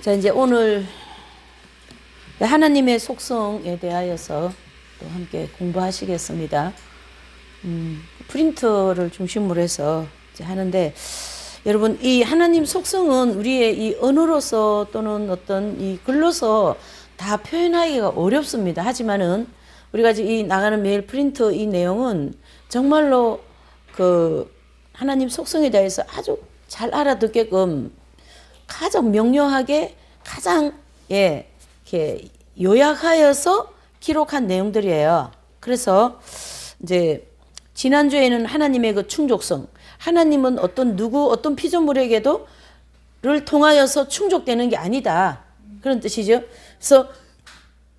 자, 이제 오늘 하나님의 속성에 대하여서 또 함께 공부하시겠습니다. 프린터를 중심으로 해서 이제 하는데, 여러분, 이 하나님 속성은 우리의 이 언어로서 또는 어떤 이 글로서 다 표현하기가 어렵습니다. 하지만은 우리가 이 나가는 메일 프린터 이 내용은 정말로 그 하나님 속성에 대해서 아주 잘 알아듣게끔 가장 명료하게 가장 이렇게 요약하여서 기록한 내용들이에요. 그래서 이제 지난주에는 하나님의 그 충족성, 하나님은 어떤 피조물에게도 를 통하여서 충족되는 게 아니다, 그런 뜻이죠. 그래서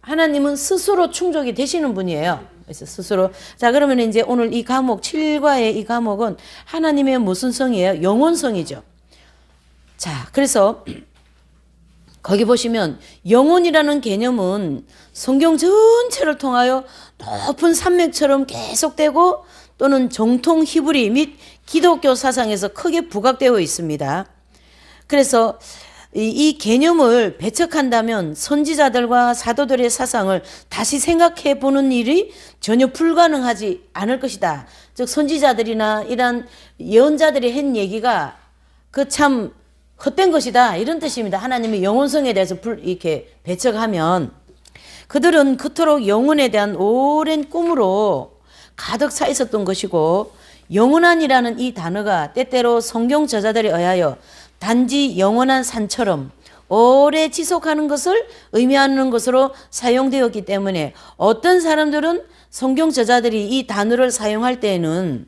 하나님은 스스로 충족이 되시는 분이에요. 그래서 스스로. 자, 그러면 이제 오늘 이 과목 7과의 이 과목은 하나님의 무슨 성이에요? 영혼성이죠. 자, 그래서 거기 보시면 영혼이라는 개념은 성경 전체를 통하여 높은 산맥처럼 계속되고 또는 정통 히브리 및 기독교 사상에서 크게 부각되어 있습니다. 그래서 이 개념을 배척한다면 선지자들과 사도들의 사상을 다시 생각해 보는 일이 전혀 불가능하지 않을 것이다. 즉 선지자들이나 이런 예언자들이 한 얘기가 그 참 헛된 것이다, 이런 뜻입니다. 하나님의 영혼성에 대해서 이렇게 배척하면 그들은 그토록 영혼에 대한 오랜 꿈으로 가득 차 있었던 것이고, 영원한이라는 이 단어가 때때로 성경 저자들에 의하여 단지 영원한 산처럼 오래 지속하는 것을 의미하는 것으로 사용되었기 때문에 어떤 사람들은 성경 저자들이 이 단어를 사용할 때에는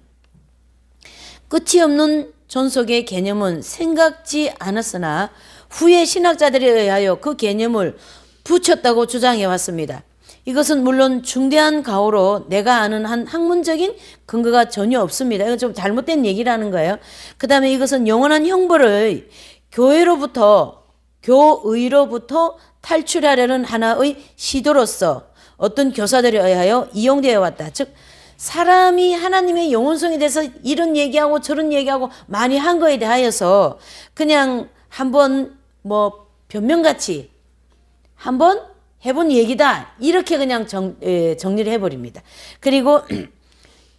끝이 없는 존속의 개념은 생각지 않았으나 후에 신학자들에 의하여 그 개념을 붙였다고 주장해 왔습니다. 이것은 물론 중대한 가오로 내가 아는 한 학문적인 근거가 전혀 없습니다. 이건 좀 잘못된 얘기라는 거예요. 그 다음에 이것은 영원한 형벌을 교회로부터, 교의로부터 탈출하려는 하나의 시도로서 어떤 교사들에 의하여 이용되어 왔다. 즉 사람이 하나님의 영혼성에 대해서 이런 얘기하고 저런 얘기하고 많이 한 거에 대하여서 그냥 한번 변명같이 한번 해본 얘기다, 이렇게 그냥 정리를 해버립니다. 그리고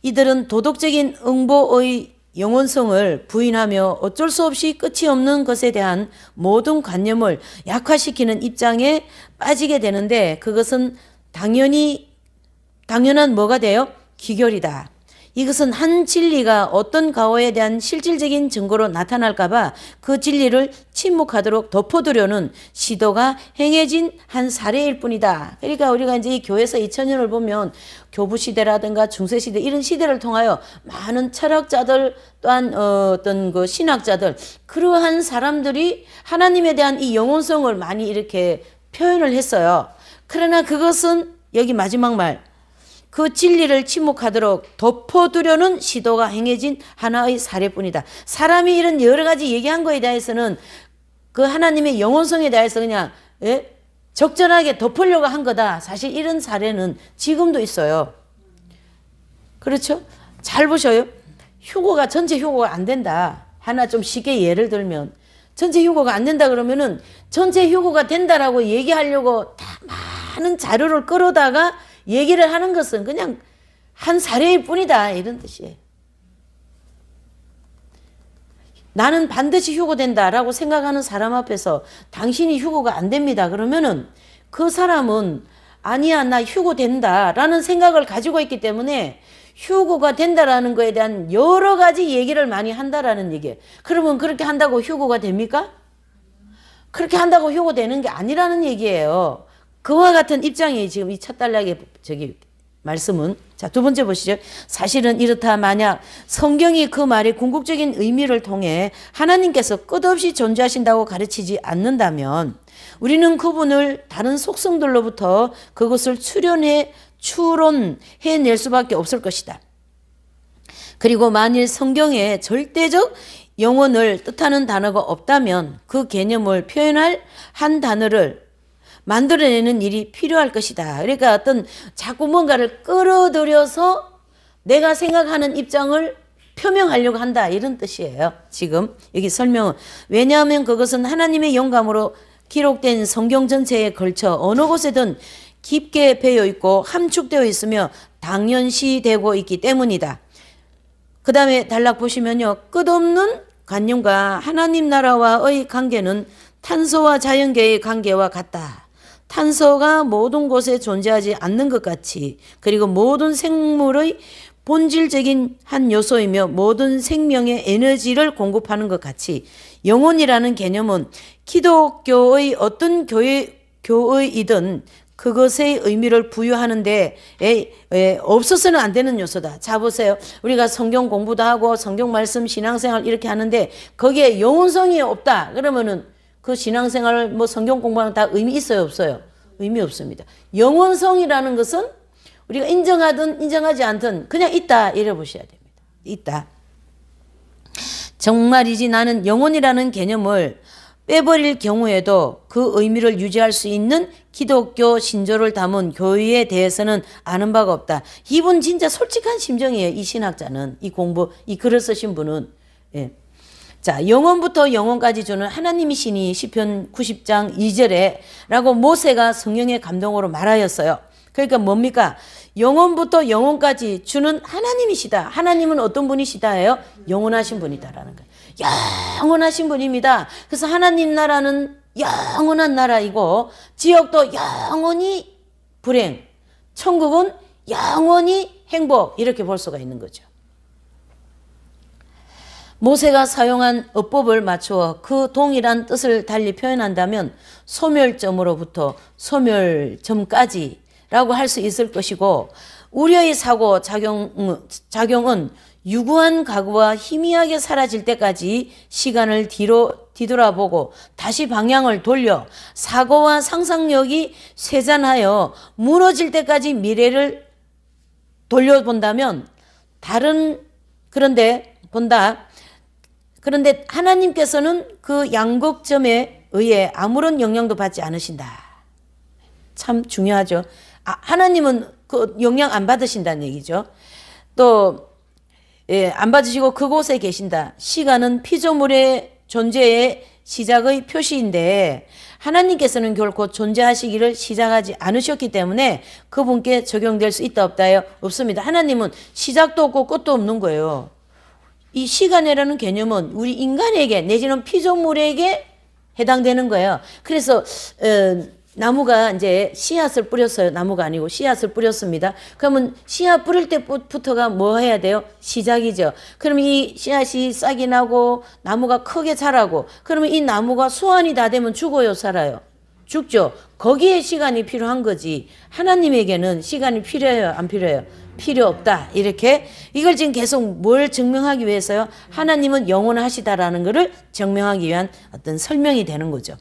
이들은 도덕적인 응보의 영혼성을 부인하며 어쩔 수 없이 끝이 없는 것에 대한 모든 관념을 약화시키는 입장에 빠지게 되는데, 그것은 당연한 뭐가 돼요? 기결이다. 이것은 한 진리가 어떤 가오에 대한 실질적인 증거로 나타날까봐 그 진리를 침묵하도록 덮어두려는 시도가 행해진 한 사례일 뿐이다. 그러니까 우리가 이제 이 교회에서 2000년을 보면 교부 시대라든가 중세 시대 이런 시대를 통하여 많은 철학자들 또한 어떤 그 신학자들, 그러한 사람들이 하나님에 대한 이 영혼성을 많이 이렇게 표현을 했어요. 그러나 그것은 여기 마지막 말, 그 진리를 침묵하도록 덮어두려는 시도가 행해진 하나의 사례뿐이다. 사람이 이런 여러 가지 얘기한 거에 대해서는 그 하나님의 영혼성에 대해서 그냥 적절하게 덮으려고 한 거다. 사실 이런 사례는 지금도 있어요. 그렇죠? 잘 보셔요. 전체 휴고가 안 된다. 하나 좀 쉽게 예를 들면, 전체 휴고가 안 된다 그러면은 전체 휴고가 된다라고 얘기하려고 다 많은 자료를 끌어다가 얘기를 하는 것은 그냥 한 사례일 뿐이다, 이런 뜻이에요. 나는 반드시 휴고된다라고 생각하는 사람 앞에서 당신이 휴고가 안 됩니다 그러면은 그 사람은 아니야, 나 휴고된다라는 생각을 가지고 있기 때문에 휴고가 된다라는 거에 대한 여러 가지 얘기를 많이 한다라는 얘기예요. 그러면 그렇게 한다고 휴고가 됩니까? 그렇게 한다고 휴고되는 게 아니라는 얘기예요. 그와 같은 입장이 지금 이 첫 단락의 말씀은. 자, 두 번째 보시죠. 사실은 이렇다. 만약 성경이 그 말의 궁극적인 의미를 통해 하나님께서 끝없이 존재하신다고 가르치지 않는다면 우리는 그분을 다른 속성들로부터 그것을 추론해낼 수밖에 없을 것이다. 그리고 만일 성경에 절대적 영혼을 뜻하는 단어가 없다면 그 개념을 표현할 한 단어를 만들어내는 일이 필요할 것이다. 그러니까 자꾸 뭔가를 끌어들여서 내가 생각하는 입장을 표명하려고 한다, 이런 뜻이에요. 지금 여기 설명은. 왜냐하면 그것은 하나님의 영감으로 기록된 성경 전체에 걸쳐 어느 곳에든 깊게 배어 있고 함축되어 있으며 당연시되고 있기 때문이다. 그 다음에 단락 보시면요. 끝없는 관념과 하나님 나라와의 관계는 탄소와 자연계의 관계와 같다. 탄소가 모든 곳에 존재하지 않는 것 같이, 그리고 모든 생물의 본질적인 한 요소이며 모든 생명의 에너지를 공급하는 것 같이, 영혼이라는 개념은 기독교의 어떤 교의이든 그것의 의미를 부여하는데 없어서는 안 되는 요소다. 자, 보세요. 우리가 성경 공부도 하고 성경 말씀 신앙생활 이렇게 하는데 거기에 영혼성이 없다. 그러면은 그 신앙생활 뭐 성경 공부하는 다 의미 있어요, 없어요? 의미 없습니다. 영혼성이라는 것은 우리가 인정하든 인정하지 않든 그냥 있다 이래 보셔야 됩니다. 있다. 정말이지 나는 영혼이라는 개념을 빼버릴 경우에도 그 의미를 유지할 수 있는 기독교 신조를 담은 교회에 대해서는 아는 바가 없다. 이분 진짜 솔직한 심정이에요. 이 신학자는, 이 글을 쓰신 분은. 예. 자, 영혼부터 영혼까지 주는 하나님이 신이 시편 90장 2절에 라고 모세가 성령의 감동으로 말하였어요. 그러니까 뭡니까? 영혼부터 영혼까지 주는 하나님이시다. 하나님은 어떤 분이시다예요? 영원하신 분이다라는 거예요. 영원하신 분입니다. 그래서 하나님 나라는 영원한 나라이고 지옥도 영원히 불행, 천국은 영원히 행복, 이렇게 볼 수가 있는 거죠. 모세가 사용한 어법을 맞추어 그 동일한 뜻을 달리 표현한다면 소멸점으로부터 소멸점까지 라고 할 수 있을 것이고, 우려의 사고 작용은 유구한 가구와 희미하게 사라질 때까지 시간을 뒤돌아보고 다시 방향을 돌려 사고와 상상력이 쇠잔하여 무너질 때까지 미래를 돌려본다면 그런데 하나님께서는 그 양극점에 의해 아무런 영향도 받지 않으신다. 참 중요하죠. 하나님은 그 영향 안 받으신다는 얘기죠. 또 안 받으시고 그곳에 계신다. 시간은 피조물의 존재의 시작의 표시인데 하나님께서는 결코 존재하시기를 시작하지 않으셨기 때문에 그분께 적용될 수 있다 없다요? 없습니다. 하나님은 시작도 없고 끝도 없는 거예요. 이 시간이라는 개념은 우리 인간에게 내지는 피조물에게 해당되는 거예요. 그래서 나무가 이제 씨앗을 뿌렸어요. 나무가 아니고 씨앗을 뿌렸습니다. 그러면 씨앗 뿌릴 때부터가 뭐 해야 돼요? 시작이죠. 그러면 이 씨앗이 싹이 나고 나무가 크게 자라고, 그러면 이 나무가 수완이 다 되면 죽어요, 살아요? 죽죠. 거기에 시간이 필요한 거지. 하나님에게는 시간이 필요해요, 안 필요해요? 필요 없다. 이렇게 이걸 지금 계속 뭘 증명하기 위해서요? 하나님은 영원하시다라는 것을 증명하기 위한 어떤 설명이 되는 거죠.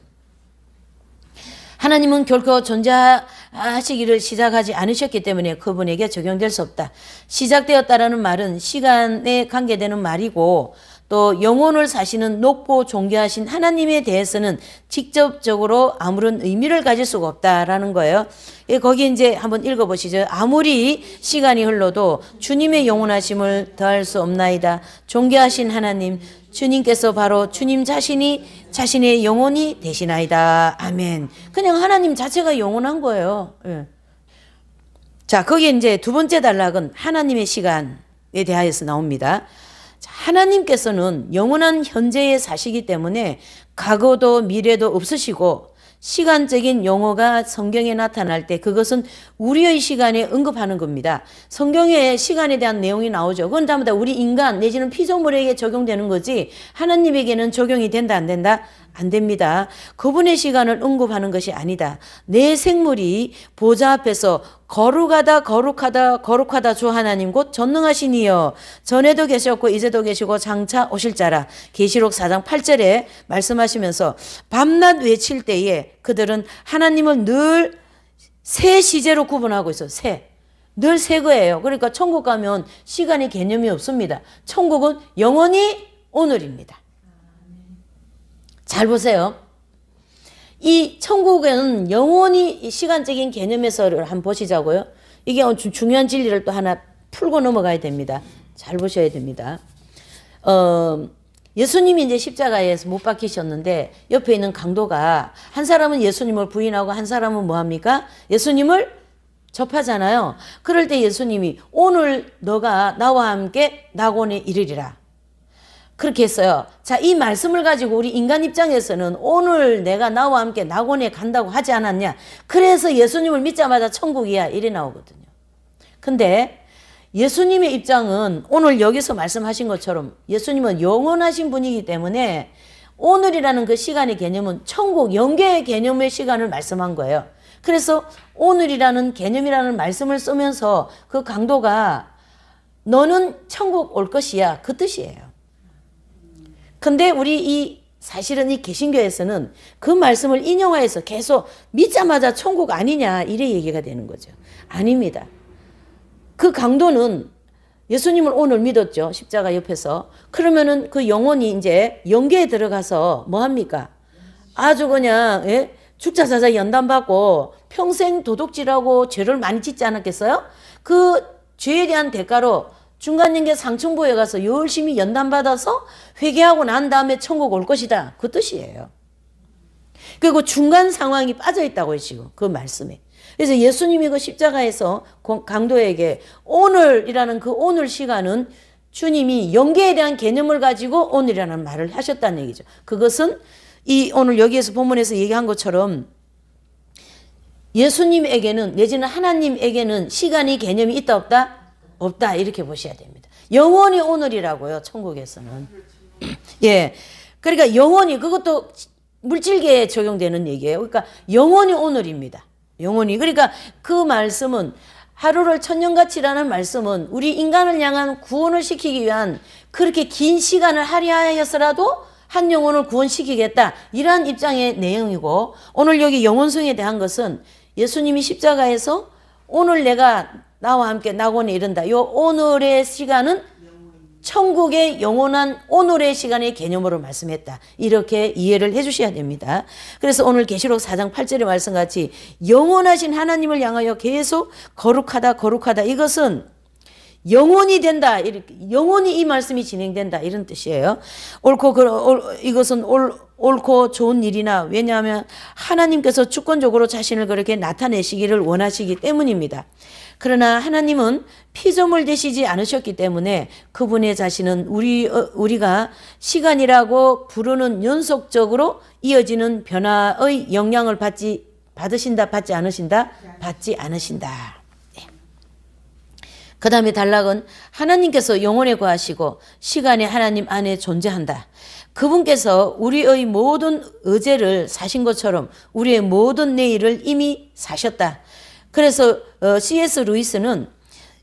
하나님은 결코 존재하시기를 시작하지 않으셨기 때문에 그분에게 적용될 수 없다. 시작되었다라는 말은 시간에 관계되는 말이고, 또 영혼을 사시는 높고 존귀하신 하나님에 대해서는 직접적으로 아무런 의미를 가질 수가 없다라는 거예요. 거기 이제 한번 읽어보시죠. 아무리 시간이 흘러도 주님의 영원하심을 더할 수 없나이다. 존귀하신 하나님, 주님께서 바로 주님 자신의 영혼이 되시나이다. 아멘. 그냥 하나님 자체가 영원한 거예요. 예. 자, 거기 이제 두 번째 단락은 하나님의 시간에 대하여서 나옵니다. 자, 하나님께서는 영원한 현재에 사시기 때문에 과거도 미래도 없으시고, 시간적인 용어가 성경에 나타날 때 그것은 우리의 시간에 언급하는 겁니다. 성경에 시간에 대한 내용이 나오죠. 그건 전부 다 우리 인간 내지는 피조물에게 적용되는 거지 하나님에게는 적용이 된다 안 된다? 안 됩니다. 그분의 시간을 언급하는 것이 아니다. 내 생물이 보좌 앞에서 거룩하다 주 하나님 곧 전능하신 이여 전에도 계셨고 이제도 계시고 장차 오실 자라. 계시록 4장 8절에 말씀하시면서 밤낮 외칠 때에 그들은 하나님을 늘 새 시제로 구분하고 있어요. 늘 새 거예요. 그러니까 천국 가면 시간의 개념이 없습니다. 천국은 영원히 오늘입니다. 잘 보세요. 이 천국에는 영원히 시간적인 개념에서를 한번 보시자고요. 이게 중요한 진리를 또 하나 풀고 넘어가야 됩니다. 잘 보셔야 됩니다. 예수님이 이제 십자가에서 못 박히셨는데 옆에 있는 강도가 한 사람은 예수님을 부인하고 한 사람은 뭐합니까? 예수님을 접하잖아요. 그럴 때 예수님이 오늘 너가 나와 함께 낙원에 이르리라. 그렇게 했어요. 자, 이 말씀을 가지고 우리 인간 입장에서는 오늘 내가 나와 함께 낙원에 간다고 하지 않았냐. 그래서 예수님을 믿자마자 천국이야. 이래 나오거든요. 근데 예수님의 입장은 오늘 여기서 말씀하신 것처럼 예수님은 영원하신 분이기 때문에 오늘이라는 그 시간의 개념은 천국, 영계의 개념의 시간을 말씀한 거예요. 그래서 오늘이라는 개념이라는 말씀을 쓰면서 그 강도가 너는 천국 올 것이야. 그 뜻이에요. 근데 우리 사실은 이 개신교에서는 그 말씀을 인용하여서 계속 믿자마자 천국 아니냐 이래 얘기가 되는 거죠. 아닙니다. 그 강도는 예수님을 오늘 믿었죠. 십자가 옆에서. 그러면은 그 영혼이 이제 영계에 들어가서 뭐 합니까? 아주 그냥 죽자 사자 연단받고 평생 도둑질하고 죄를 많이 짓지 않았겠어요? 그 죄에 대한 대가로 중간영계 상층부에 가서 열심히 연단받아서 회개하고 난 다음에 천국 올 것이다. 그 뜻이에요. 그리고 중간 상황이 빠져 있다고요. 지금 그 말씀에. 그래서 예수님이 그 십자가에서 강도에게 오늘이라는 그 오늘 시간은 주님이 영계에 대한 개념을 가지고 오늘이라는 말을 하셨다는 얘기죠. 그것은 이 오늘 여기에서 본문에서 얘기한 것처럼 예수님에게는 내지는 하나님에게는 시간이 개념이 있다 없다? 없다. 이렇게 보셔야 됩니다. 영원히 오늘이라고요. 천국에서는. 예. 그러니까 영원히 그것도 물질계에 적용되는 얘기예요. 그러니까 영원히 오늘입니다. 영원히. 그러니까 그 말씀은 하루를 천년같이라는 말씀은 우리 인간을 향한 구원을 시키기 위한 그렇게 긴 시간을 할애하여서라도 한 영혼을 구원시키겠다. 이러한 입장의 내용이고 오늘 여기 영원성에 대한 것은 예수님이 십자가에서 오늘 내가 나와 함께 낙원에 이른다. 요 오늘의 시간은 천국의 영원한 오늘의 시간의 개념으로 말씀했다. 이렇게 이해를 해 주셔야 됩니다. 그래서 오늘 계시록 4장 8절의 말씀같이 영원하신 하나님을 향하여 계속 거룩하다 거룩하다. 이것은 영원히 된다. 이렇게 영원히 이 말씀이 진행된다. 이런 뜻이에요. 이것은 옳고 좋은 일이나 왜냐하면 하나님께서 주권적으로 자신을 그렇게 나타내시기를 원하시기 때문입니다. 그러나 하나님은 피조물 되시지 않으셨기 때문에 그분의 자신은 우리가 시간이라고 부르는 연속적으로 이어지는 변화의 영향을 받으신다 받지 않으신다? 받지 않으신다. 네. 그 다음에 단락은 하나님께서 영원에 거하시고 시간에 하나님 안에 존재한다. 그분께서 우리의 모든 의제를 사신 것처럼 우리의 모든 내일을 이미 사셨다. 그래서 C.S. 루이스는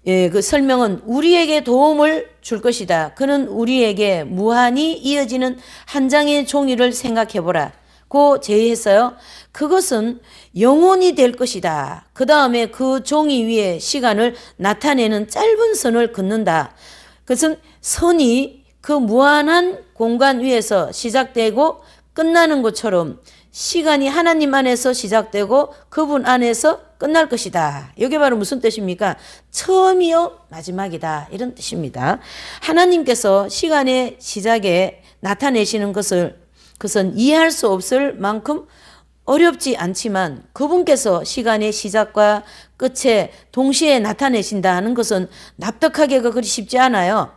그 설명은 우리에게 도움을 줄 것이다. 그는 우리에게 무한히 이어지는 한 장의 종이를 생각해보라. 고 제의했어요. 그것은 영원히 될 것이다. 그 다음에 그 종이 위에 시간을 나타내는 짧은 선을 긋는다. 그것은 선이 그 무한한 공간 위에서 시작되고 끝나는 것처럼 시간이 하나님 안에서 시작되고 그분 안에서 끝날 것이다. 이게 바로 무슨 뜻입니까? 처음이요 마지막이다. 이런 뜻입니다. 하나님께서 시간의 시작에 나타내시는 그것은 이해할 수 없을 만큼 어렵지 않지만 그분께서 시간의 시작과 끝에 동시에 나타내신다는 것은 납득하기가 그리 쉽지 않아요.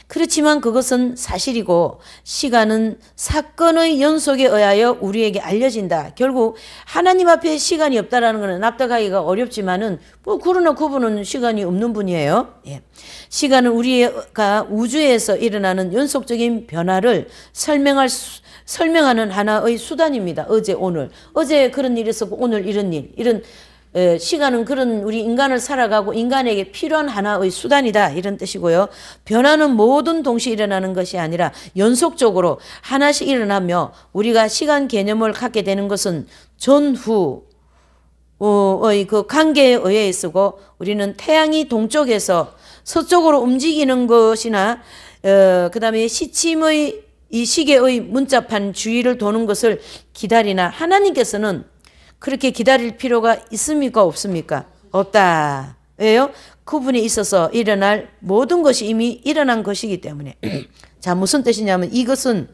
그렇지만 그것은 사실이고 시간은 사건의 연속에 의하여 우리에게 알려진다. 결국 하나님 앞에 시간이 없다라는 것은 납득하기가 어렵지만은 그러나 그분은 시간이 없는 분이에요. 예. 시간은 우리가 우주에서 일어나는 연속적인 변화를 설명하는 하나의 수단입니다. 어제 오늘. 어제 그런 일이 있었고 오늘 이런 일. 이런 시간은 그런 우리 인간을 살아가고 인간에게 필요한 하나의 수단이다. 이런 뜻이고요. 변화는 모든 동시에 일어나는 것이 아니라 연속적으로 하나씩 일어나며 우리가 시간 개념을 갖게 되는 것은 전후의 그 관계에 의해 쓰고 우리는 태양이 동쪽에서 서쪽으로 움직이는 것이나 그 다음에 시침의 이 시계의 문자판 주위를 도는 것을 기다리나 하나님께서는 그렇게 기다릴 필요가 있습니까? 없습니까? 없다. 왜요? 그분에 있어서 일어날 모든 것이 이미 일어난 것이기 때문에. 자, 무슨 뜻이냐면 이것은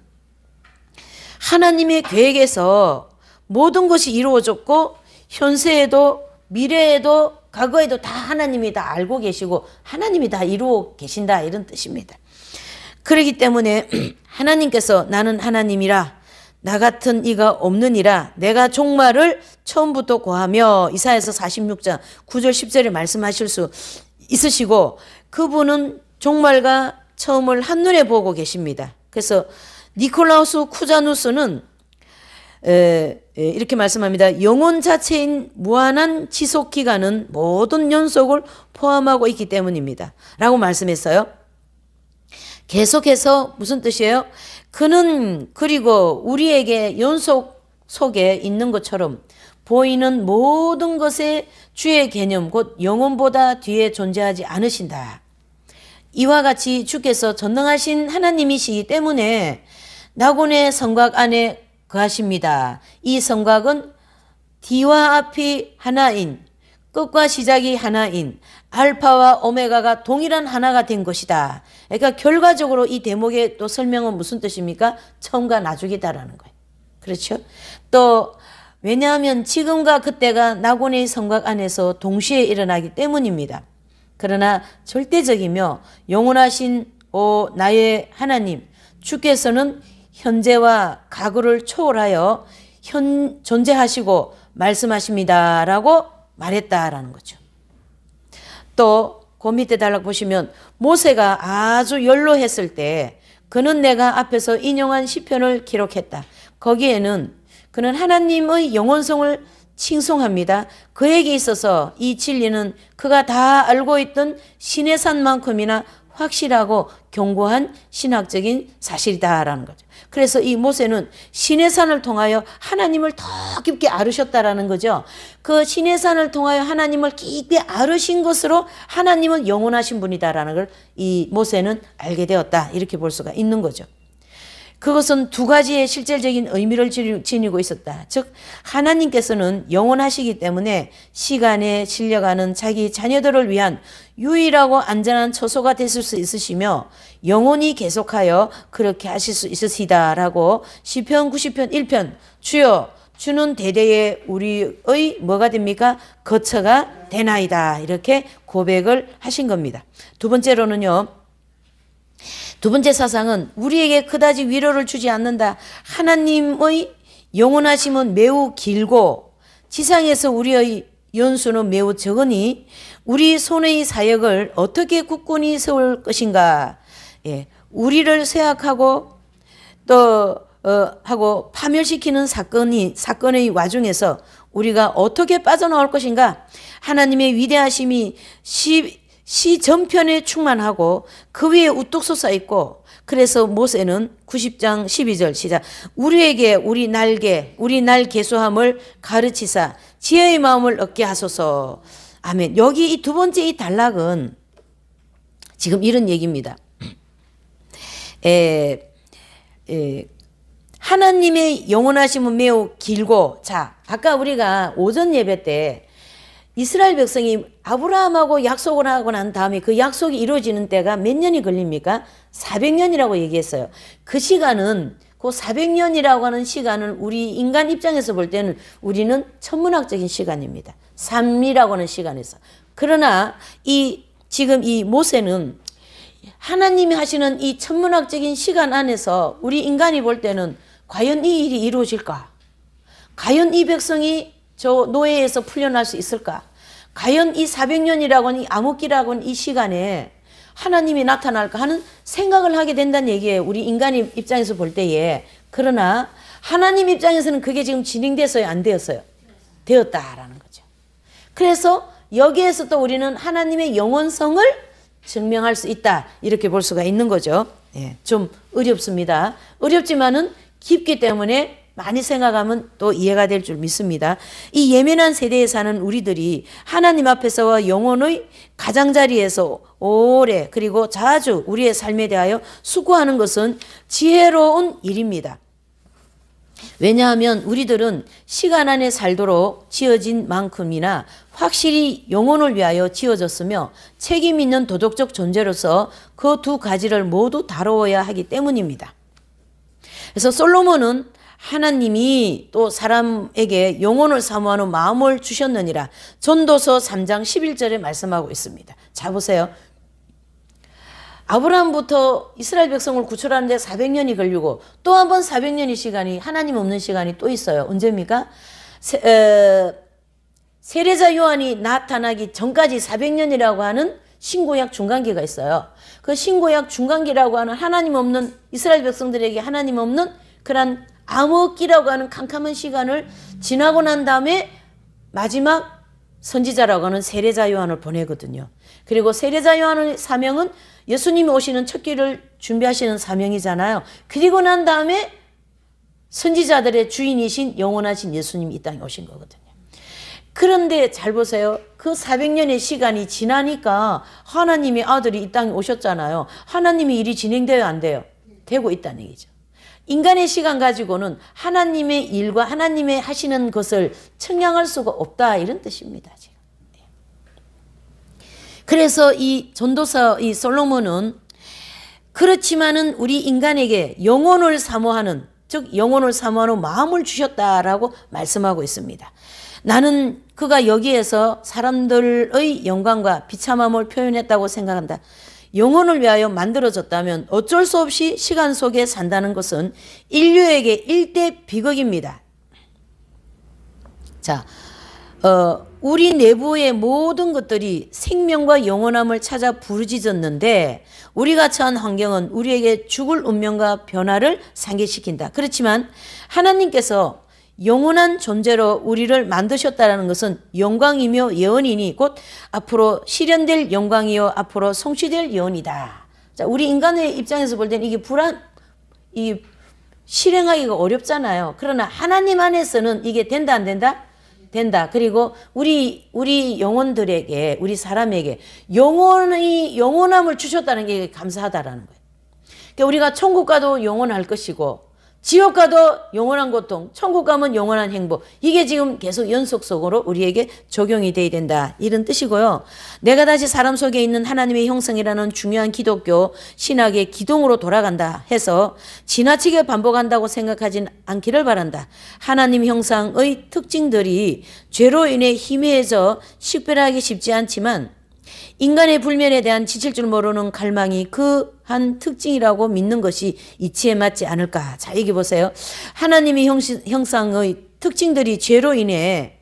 하나님의 계획에서 모든 것이 이루어졌고 현세에도 미래에도 과거에도 다 하나님이 다 알고 계시고 하나님이 다 이루어 계신다, 이런 뜻입니다. 그렇기 때문에 하나님께서 나는 하나님이라 나 같은 이가 없느니라 내가 종말을 처음부터 고하며 이사야서 46장 9절 10절에 말씀하실 수 있으시고 그분은 종말과 처음을 한눈에 보고 계십니다. 그래서 니콜라우스 쿠자누스는 이렇게 말씀합니다. 영혼 자체인 무한한 지속기간은 모든 연속을 포함하고 있기 때문입니다 라고 말씀했어요. 계속해서 무슨 뜻이에요? 그는 그리고 우리에게 연속 속에 있는 것처럼 보이는 모든 것의 주의 개념 곧 영혼보다 뒤에 존재하지 않으신다. 이와 같이 주께서 전능하신 하나님이시기 때문에 낙원의 성곽 안에 거하십니다. 이 성곽은 뒤와 앞이 하나인 끝과 시작이 하나인 알파와 오메가가 동일한 하나가 된 것이다. 그러니까 결과적으로 이 대목의 또 설명은 무슨 뜻입니까? 처음과 나중이다라는 거예요. 그렇죠? 또 왜냐하면 지금과 그때가 낙원의 성곽 안에서 동시에 일어나기 때문입니다. 그러나 절대적이며 영원하신 오 나의 하나님 주께서는 현재와 과거를 초월하여 존재하시고 말씀하십니다 라고 말했다라는 거죠. 또 그 밑에 달락 보시면 모세가 아주 연로했을 때 그는 내가 앞에서 인용한 시편을 기록했다. 거기에는 그는 하나님의 영원성을 칭송합니다. 그에게 있어서 이 진리는 그가 다 알고 있던 신의 산만큼이나 확실하고 견고한 신학적인 사실이다라는 거죠. 그래서 이 모세는 신의 산을 통하여 하나님을 더 깊게 알으셨다라는 거죠. 그 신의 산을 통하여 하나님을 깊게 알으신 것으로 하나님은 영원하신 분이다라는 걸 이 모세는 알게 되었다. 이렇게 볼 수가 있는 거죠. 그것은 두 가지의 실질적인 의미를 지니고 있었다. 즉 하나님께서는 영원하시기 때문에 시간에 실려가는 자기 자녀들을 위한 유일하고 안전한 처소가 되실 수 있으시며 영원히 계속하여 그렇게 하실 수 있으시다라고 시편 90편 1편 주여 주는 대대에 우리의 뭐가 됩니까? 거처가 되나이다. 이렇게 고백을 하신 겁니다. 두 번째로는요. 두 번째 사상은 우리에게 그다지 위로를 주지 않는다. 하나님의 영원하심은 매우 길고 지상에서 우리의 연수는 매우 적으니 우리 손의 사역을 어떻게 굳건히 세울 것인가. 예, 우리를 쇠약하고 또 하고 파멸시키는 사건의 와중에서 우리가 어떻게 빠져나올 것인가. 하나님의 위대하심이 시전편에 충만하고 그 위에 우뚝 솟아 있고 그래서 모세는 90장 12절 시작 우리에게 우리 날 계수함을 가르치사 지혜의 마음을 얻게 하소서. 아멘. 여기 이 두 번째 이 단락은 지금 이런 얘기입니다. 하나님의 영원하심은 매우 길고 자 아까 우리가 오전 예배 때 이스라엘 백성이 아브라함하고 약속을 하고 난 다음에 그 약속이 이루어지는 때가 몇 년이 걸립니까? 400년이라고 얘기했어요. 그 시간은 그 400년이라고 하는 시간은 우리 인간 입장에서 볼 때는 우리는 천문학적인 시간입니다. 삶이라고 하는 시간에서. 그러나 지금 이 모세는 하나님이 하시는 이 천문학적인 시간 안에서 우리 인간이 볼 때는 과연 이 일이 이루어질까? 과연 이 백성이 저 노예에서 풀려날 수 있을까? 과연 이 400년이라고 하는 이 암흑기라고 하는 이 시간에 하나님이 나타날까 하는 생각을 하게 된다는 얘기예요. 우리 인간의 입장에서 볼 때에. 그러나 하나님 입장에서는 그게 지금 진행됐어요? 안 되었어요? 되었다라는 거죠. 그래서 여기에서 또 우리는 하나님의 영원성을 증명할 수 있다. 이렇게 볼 수가 있는 거죠. 예, 좀 어렵습니다. 어렵지만은 깊기 때문에 많이 생각하면 또 이해가 될 줄 믿습니다. 이 예민한 세대에 사는 우리들이 하나님 앞에서와 영혼의 가장자리에서 오래 그리고 자주 우리의 삶에 대하여 수고하는 것은 지혜로운 일입니다. 왜냐하면 우리들은 시간 안에 살도록 지어진 만큼이나 확실히 영혼을 위하여 지어졌으며 책임 있는 도덕적 존재로서 그 두 가지를 모두 다루어야 하기 때문입니다. 그래서 솔로몬은 하나님이 또 사람에게 영혼을 사모하는 마음을 주셨느니라 전도서 3장 11절에 말씀하고 있습니다. 자 보세요. 아브라함부터 이스라엘 백성을 구출하는데 400년이 걸리고 또 한 번 400년의 시간이 하나님 없는 시간이 또 있어요. 언제입니까? 세례자 요한이 나타나기 전까지 400년이라고 하는 신구약 중간기가 있어요. 그 신구약 중간기라고 하는 하나님 없는 이스라엘 백성들에게 하나님 없는 그런 암흑기라고 하는 캄캄한 시간을 지나고 난 다음에 마지막 선지자라고 하는 세례자 요한을 보내거든요. 그리고 세례자 요한의 사명은 예수님이 오시는 첫 길을 준비하시는 사명이잖아요. 그리고 난 다음에 선지자들의 주인이신 영원하신 예수님이 이 땅에 오신 거거든요. 그런데 잘 보세요. 그 400년의 시간이 지나니까 하나님의 아들이 이 땅에 오셨잖아요. 하나님의 일이 진행돼요, 안 돼요? 되고 있다는 얘기죠. 인간의 시간 가지고는 하나님의 일과 하나님의 하시는 것을 측량할 수가 없다, 이런 뜻입니다. 지금. 그래서 이 전도서 이 솔로몬은 그렇지만은 우리 인간에게 영혼을 사모하는, 즉 영혼을 사모하는 마음을 주셨다라고 말씀하고 있습니다. 나는 그가 여기에서 사람들의 영광과 비참함을 표현했다고 생각한다. 영혼을 위하여 만들어졌다면 어쩔 수 없이 시간 속에 산다는 것은 인류에게 일대 비극입니다. 자, 우리 내부의 모든 것들이 생명과 영원함을 찾아 부르짖었는데 우리가 처한 환경은 우리에게 죽을 운명과 변화를 상기시킨다. 그렇지만 하나님께서 영원한 존재로 우리를 만드셨다는 것은 영광이며 예언이니 곧 앞으로 실현될 영광이요 앞으로 성취될 예언이다. 자, 우리 인간의 입장에서 볼 때는 이게 실행하기가 어렵잖아요. 그러나 하나님 안에서는 이게 된다 안 된다? 된다. 그리고 우리 영혼들에게, 우리 사람에게 영원함을 주셨다는 게 감사하다라는 거예요. 그러니까 우리가 천국 가도 영원할 것이고 지옥 가도 영원한 고통, 천국 가면 영원한 행복. 이게 지금 계속 연속적으로 우리에게 적용이 돼야 된다. 이런 뜻이고요. 내가 다시 사람 속에 있는 하나님의 형성이라는 중요한 기독교 신학의 기둥으로 돌아간다 해서 지나치게 반복한다고 생각하진 않기를 바란다. 하나님 형상의 특징들이 죄로 인해 희미해져 식별하기 쉽지 않지만 인간의 불면에 대한 지칠 줄 모르는 갈망이 그 한 특징이라고 믿는 것이 이치에 맞지 않을까. 자, 여기 보세요. 하나님의 형상의 특징들이 죄로 인해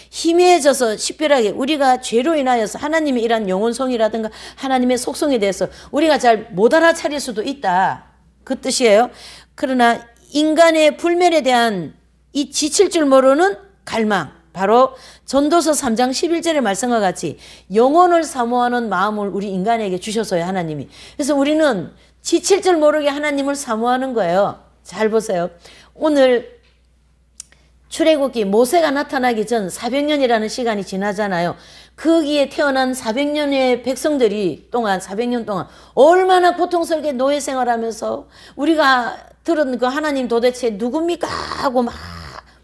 희미해져서 식별하게 우리가 죄로 인하여서 하나님의 이런 영혼성이라든가 하나님의 속성에 대해서 우리가 잘 못 알아차릴 수도 있다. 그 뜻이에요. 그러나 인간의 불면에 대한 이 지칠 줄 모르는 갈망, 바로 전도서 3장 11절의 말씀과 같이 영혼을 사모하는 마음을 우리 인간에게 주셨어요, 하나님이. 그래서 우리는 지칠 줄 모르게 하나님을 사모하는 거예요. 잘 보세요. 오늘 출애굽기 모세가 나타나기 전 400년이라는 시간이 지나잖아요. 거기에 태어난 400년의 백성들이 400년 동안 얼마나 고통스럽게 노예 생활하면서 우리가 들은 그 하나님 도대체 누굽니까? 하고 막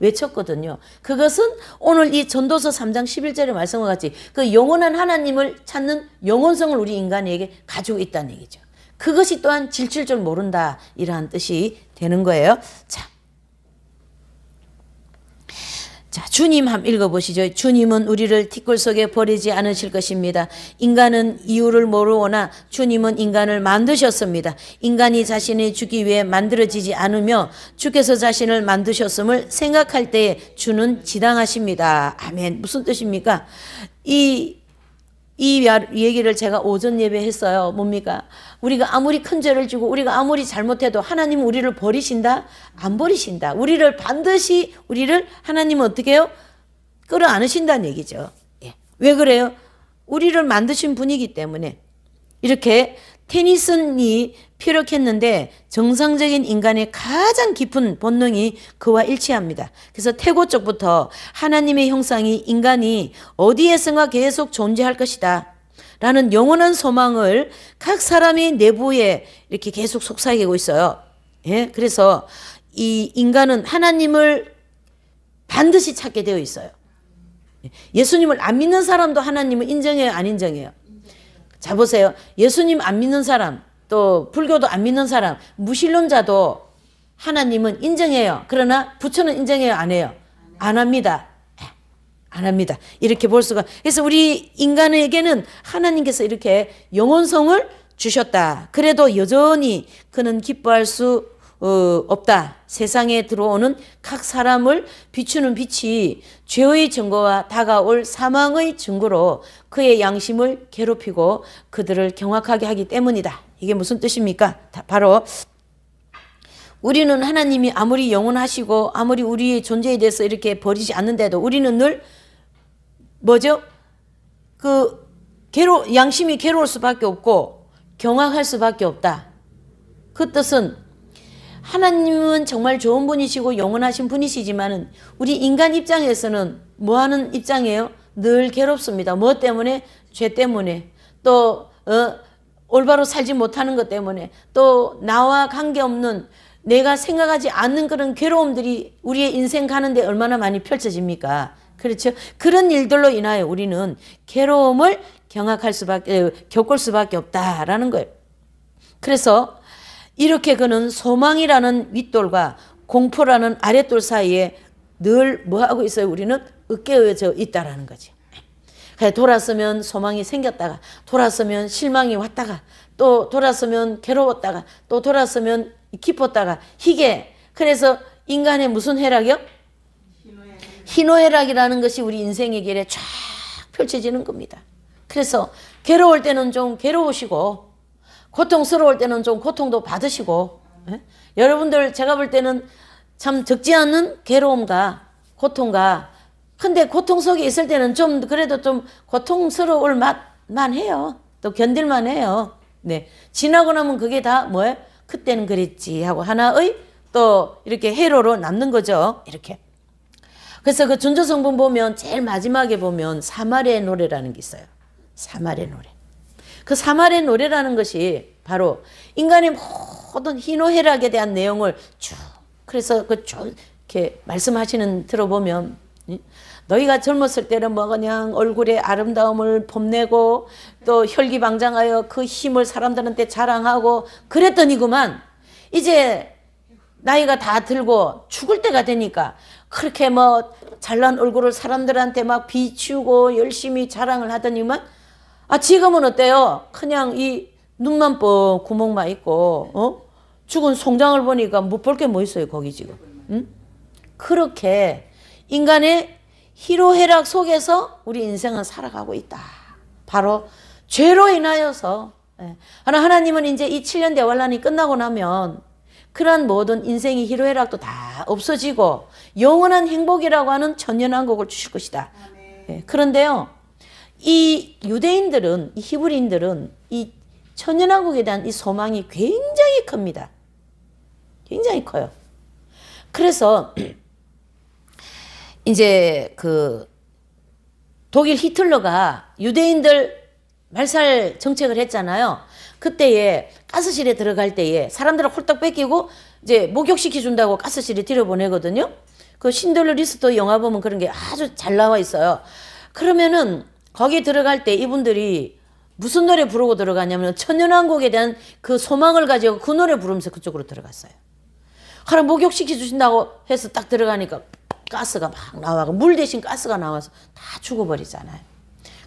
외쳤거든요. 그것은 오늘 이 전도서 3장 11절의 말씀과 같이 그 영원한 하나님을 찾는 영혼성을 우리 인간에게 가지고 있다는 얘기죠. 그것이 또한 질칠 줄 모른다. 이러한 뜻이 되는 거예요. 자, 주님 한번 읽어보시죠. 주님은 우리를 티끌 속에 버리지 않으실 것입니다. 인간은 이유를 모르오나 주님은 인간을 만드셨습니다. 인간이 자신이 죽기 위해 만들어지지 않으며 주께서 자신을 만드셨음을 생각할 때에 주는 지당하십니다. 아멘. 무슨 뜻입니까? 이 얘기를 제가 오전 예배 했어요. 뭡니까? 우리가 아무리 큰 죄를 지고 우리가 아무리 잘못해도 하나님은 우리를 버리신다? 안 버리신다. 우리를 반드시 하나님은 어떻게 해요? 끌어안으신다는 얘기죠. 예. 왜 그래요? 우리를 만드신 분이기 때문에. 이렇게 테니슨이 피력했는데 정상적인 인간의 가장 깊은 본능이 그와 일치합니다. 그래서 태고 쪽부터 하나님의 형상이 인간이 어디에선가 계속 존재할 것이다 라는 영원한 소망을 각 사람의 내부에 이렇게 계속 속삭이고 있어요. 예? 그래서 이 인간은 하나님을 반드시 찾게 되어 있어요. 예수님을 안 믿는 사람도 하나님을 인정해요, 안 인정해요? 자, 보세요. 예수님 안 믿는 사람, 또 불교도 안 믿는 사람, 무신론자도 하나님은 인정해요. 그러나 부처는 인정해요, 안 해요? 안 합니다. 안 합니다. 이렇게 볼 수가. 그래서 우리 인간에게는 하나님께서 이렇게 영원성을 주셨다. 그래도 여전히 그는 기뻐할 수 없다. 세상에 들어오는 각 사람을 비추는 빛이 죄의 증거와 다가올 사망의 증거로 그의 양심을 괴롭히고 그들을 경악하게 하기 때문이다. 이게 무슨 뜻입니까? 바로 우리는 하나님이 아무리 영원하시고 아무리 우리의 존재에 대해서 이렇게 버리지 않는데도 우리는 늘 뭐죠? 양심이 괴로울 수밖에 없고 경악할 수밖에 없다. 그 뜻은 하나님은 정말 좋은 분이시고 영원하신 분이시지만은 우리 인간 입장에서는 뭐 하는 입장이에요? 늘 괴롭습니다. 뭐 때문에? 죄 때문에. 또 올바로 살지 못하는 것 때문에. 또 나와 관계없는 내가 생각하지 않는 그런 괴로움들이 우리의 인생 가는데 얼마나 많이 펼쳐집니까? 그렇죠? 그런 일들로 인하여 우리는 괴로움을 겪을 수밖에 없다라는 거예요. 그래서 이렇게 그는 소망이라는 윗돌과 공포라는 아랫돌 사이에 늘 뭐하고 있어요? 우리는 으깨어져 있다라는 거지. 돌았으면 소망이 생겼다가, 돌았으면 실망이 왔다가, 또 돌았으면 괴로웠다가, 또 돌았으면 기뻤다가, 이게 그래서 인간의 무슨 쾌락이요? 희노애락이라는 것이 우리 인생의 길에 쫙 펼쳐지는 겁니다. 그래서 괴로울 때는 좀 괴로우시고 고통스러울 때는 좀 고통도 받으시고, 여러분들 제가 볼 때는 참 적지 않은 괴로움과 고통과, 근데 고통 속에 있을 때는 좀 그래도 좀 고통스러울 맛만 해요. 또 견딜만 해요. 네. 지나고 나면 그게 다 뭐예요? 그때는 그랬지 하고 하나의 또 이렇게 해로로 남는 거죠. 이렇게. 그래서 그 준조성분 보면 제일 마지막에 보면 사마리아의 노래라는 게 있어요. 사마리아의 노래. 그 사마리아의 노래라는 것이 바로 인간의 모든 희노애락에 대한 내용을 쭉, 그래서 그 쭉 이렇게 말씀하시는 들어보면, 너희가 젊었을 때는 뭐 그냥 얼굴의 아름다움을 뽐내고 또 혈기방장하여 그 힘을 사람들한테 자랑하고 그랬더니구만 이제 나이가 다 들고 죽을 때가 되니까 그렇게 뭐 잘난 얼굴을 사람들한테 막 비추고 열심히 자랑을 하더니만, 지금은 어때요? 그냥 이 눈만 뻥 구멍만 있고 죽은 송장을 보니까 못 볼 게 뭐 있어요 거기 지금. 응? 그렇게 인간의 희로애락 속에서 우리 인생은 살아가고 있다. 바로 죄로 인하여서. 하나님은 이제 이 7년 대환란이 끝나고 나면 그러한 모든 인생의 희로애락도 다 없어지고 영원한 행복이라고 하는 천년왕국을 주실 것이다. 그런데요, 이 유대인들은, 이 히브리인들은 이 천년왕국에 대한 이 소망이 굉장히 큽니다. 굉장히 커요. 그래서 이제 그 독일 히틀러가 유대인들 말살 정책을 했잖아요. 그때에 가스실에 들어갈 때에 사람들을 홀딱 뺏기고 이제 목욕시켜 준다고 가스실에 들여보내거든요. 그 신들러 리스트 영화 보면 그런 게 아주 잘 나와 있어요. 그러면은 거기 들어갈 때 이분들이 무슨 노래 부르고 들어가냐면 천년왕국에 대한 그 소망을 가지고 그 노래 부르면서 그쪽으로 들어갔어요. 하나 목욕시켜 주신다고 해서 딱 들어가니까 가스가 막 나와서 물 대신 가스가 나와서 다 죽어버리잖아요.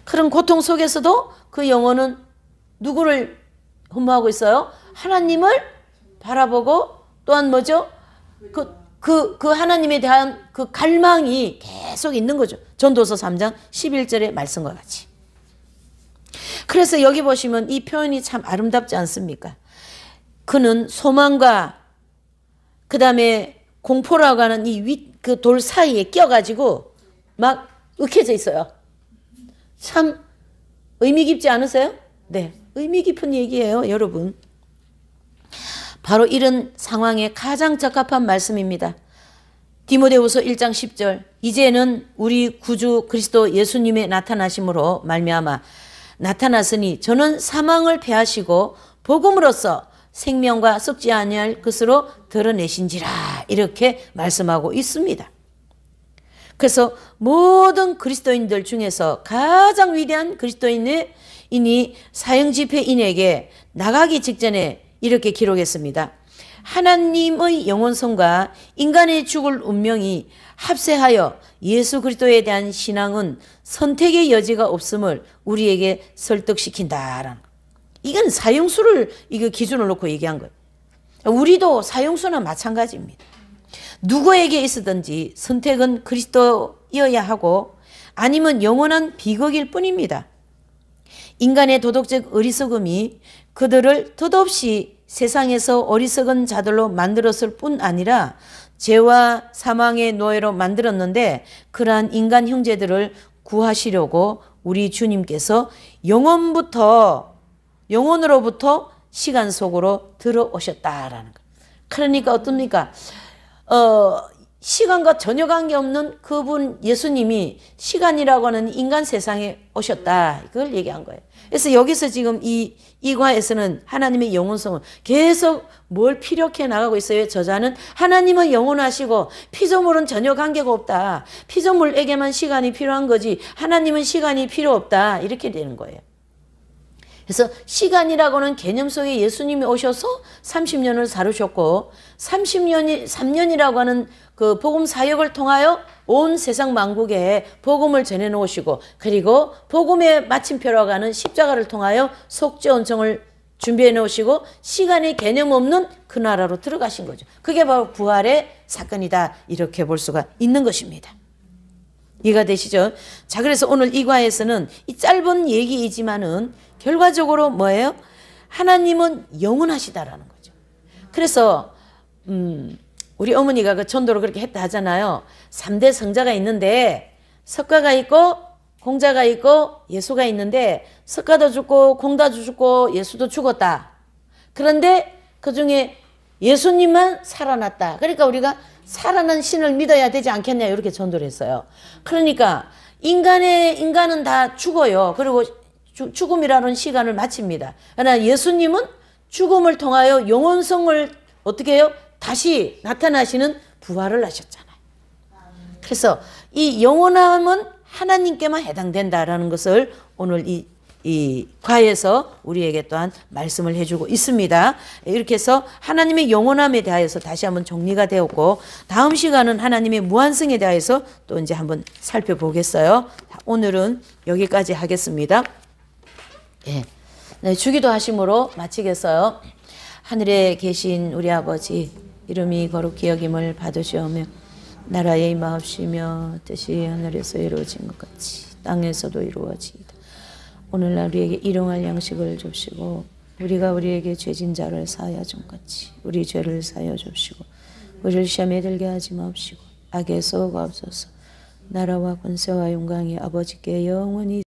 그런 고통 속에서도 그 영혼은 누구를 흠모하고 있어요? 하나님을 바라보고 또한 뭐죠? 그 하나님에 대한 그 갈망이 계속 있는 거죠. 전도서 3장 11절의 말씀과 같이. 그래서 여기 보시면 이 표현이 참 아름답지 않습니까? 그는 소망과 그 다음에 공포라고 하는 이 그 돌 사이에 껴가지고 막 얽혀져 있어요. 참 의미 깊지 않으세요? 네, 의미 깊은 얘기예요, 여러분. 바로 이런 상황에 가장 적합한 말씀입니다. 디모데후서 1장 10절. 이제는 우리 구주 그리스도 예수님의 나타나심으로 말미암아 나타났으니 저는 사망을 패하시고 복음으로써 생명과 썩지 아니할 것으로 드러내신지라 이렇게 말씀하고 있습니다. 그래서 모든 그리스도인들 중에서 가장 위대한 그리스도인이 사형집회인에게 나가기 직전에 이렇게 기록했습니다. 하나님의 영원성과 인간의 죽을 운명이 합세하여 예수 그리스도에 대한 신앙은 선택의 여지가 없음을 우리에게 설득시킨다라는 거. 이건 사형수를 이거 기준을 놓고 얘기한 거예요. 우리도 사형수나 마찬가지입니다. 누구에게 있었든지 선택은 그리스도여야 하고 아니면 영원한 비극일 뿐입니다. 인간의 도덕적 어리석음이 그들을 덧없이 세상에서 어리석은 자들로 만들었을 뿐 아니라 죄와 사망의 노예로 만들었는데 그러한 인간 형제들을 구하시려고 우리 주님께서 영혼으로부터 시간 속으로 들어오셨다라는 거. 그러니까 어떻습니까? 시간과 전혀 관계없는 그분 예수님이 시간이라고 하는 인간 세상에 오셨다. 이걸 얘기한 거예요. 그래서 여기서 지금 이 과에서는 하나님의 영원성을 계속 뭘 피력해 나가고 있어요. 저자는 하나님은 영원하시고 피조물은 전혀 관계가 없다. 피조물에게만 시간이 필요한 거지 하나님은 시간이 필요 없다. 이렇게 되는 거예요. 그래서 시간이라고는 개념 속에 예수님이 오셔서 30년을 살으셨고 3년이라고 하는 그 복음 사역을 통하여 온 세상 만국에 복음을 전해 놓으시고 그리고 복음의 마침표라고 하는 십자가를 통하여 속죄원청을 준비해 놓으시고 시간의 개념 없는 그 나라로 들어가신 거죠. 그게 바로 부활의 사건이다. 이렇게 볼 수가 있는 것입니다. 이해가 되시죠? 자, 그래서 오늘 이 과에서는 이 짧은 얘기이지만은 결과적으로 뭐예요? 하나님은 영원하시다라는 거죠. 그래서 우리 어머니가 그 전도를 그렇게 했다 하잖아요. 3대 성자가 있는데 석가가 있고 공자가 있고 예수가 있는데 석가도 죽고 공자도 죽고 예수도 죽었다. 그런데 그중에 예수님만 살아났다. 그러니까 우리가 살아난 신을 믿어야 되지 않겠냐 이렇게 전도를 했어요. 그러니까 인간은 다 죽어요. 그리고 죽음이라는 시간을 마칩니다. 그러나 예수님은 죽음을 통하여 영원성을 어떻게 해요? 다시 나타나시는 부활을 하셨잖아요. 그래서 이 영원함은 하나님께만 해당된다라는 것을 오늘 이 과에서 우리에게 또한 말씀을 해주고 있습니다. 이렇게 해서 하나님의 영원함에 대하여서 다시 한번 정리가 되었고 다음 시간은 하나님의 무한성에 대하여서 또 이제 한번 살펴보겠어요. 오늘은 여기까지 하겠습니다. 예. 네, 주기도 하심으로 마치겠어요. 하늘에 계신 우리 아버지 이름이 거룩히 여김을 받으시오며 나라의 임하옵시며 뜻이 하늘에서 이루어진 것 같이 땅에서도 이루어지이다. 오늘날 우리에게 일용할 양식을 줍시고 우리가 우리에게 죄진 자를 사하여 준 같이 우리 죄를 사하여 줍시고 우리를 시험에 들게 하지 마옵시고 악에서 구하옵소서. 나라와 권세와 영광이 아버지께 영원히